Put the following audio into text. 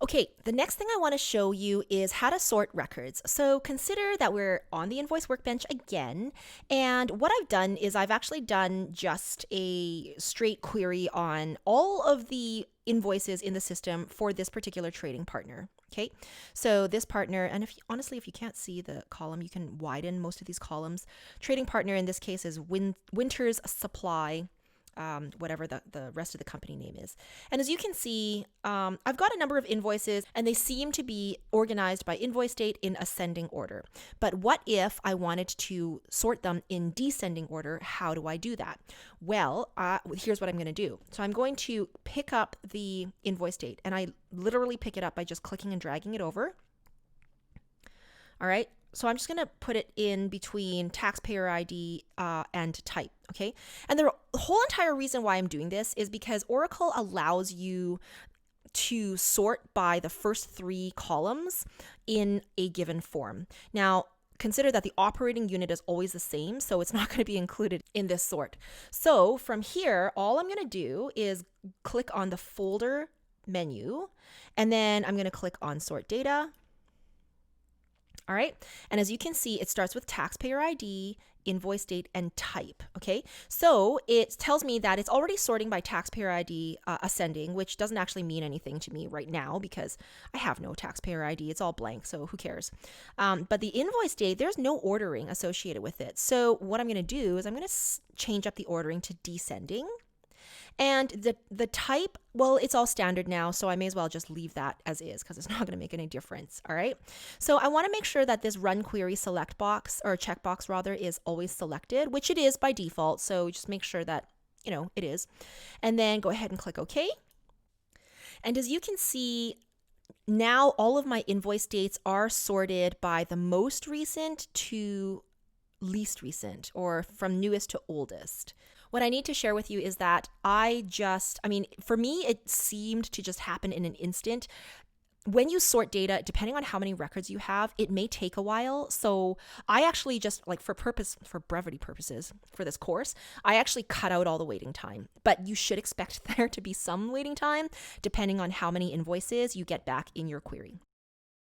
Okay, the next thing I want to show you is how to sort records. So consider that we're on the invoice workbench again, and what I've done is I've actually done just a straight query on all of the invoices in the system for this particular trading partner. Okay, so this partner, and honestly, if you can't see the column, you can widen most of these columns. Trading partner in this case is Winter's Supply, whatever the rest of the company name is. And as you can see, I've got a number of invoices and they seem to be organized by invoice date in ascending order. But what if I wanted to sort them in descending order? How do I do that? Well, here's what I'm going to do. So I'm going to pick up the invoice date, and I literally pick it up by just clicking and dragging it over. All right. So I'm just going to put it in between taxpayer ID and type, okay? And the whole entire reason why I'm doing this is because Oracle allows you to sort by the first 3 columns in a given form. Now, consider that the operating unit is always the same, so it's not going to be included in this sort. So from here, all I'm going to do is click on the folder menu, and then I'm going to click on sort data. All right. And as you can see, it starts with taxpayer ID, invoice date, and type. Okay. So it tells me that it's already sorting by taxpayer ID ascending, which doesn't actually mean anything to me right now because I have no taxpayer ID. It's all blank. So who cares? But the invoice date, there's no ordering associated with it. So what I'm going to do is I'm going to change up the ordering to descending. And the type, well, it's all standard now, so I may as well just leave that as is because it's not going to make any difference. All right. So I want to make sure that this run query select box, or checkbox rather, is always selected, which it is by default. So just make sure that, it is. And then go ahead and click OK. And as you can see, now all of my invoice dates are sorted by the most recent to least recent, or from newest to oldest. What I need to share with you is that for me, it seemed to just happen in an instant. When you sort data, depending on how many records you have, it may take a while. So I actually just, for brevity purposes for this course, I actually cut out all the waiting time. But you should expect there to be some waiting time depending on how many invoices you get back in your query.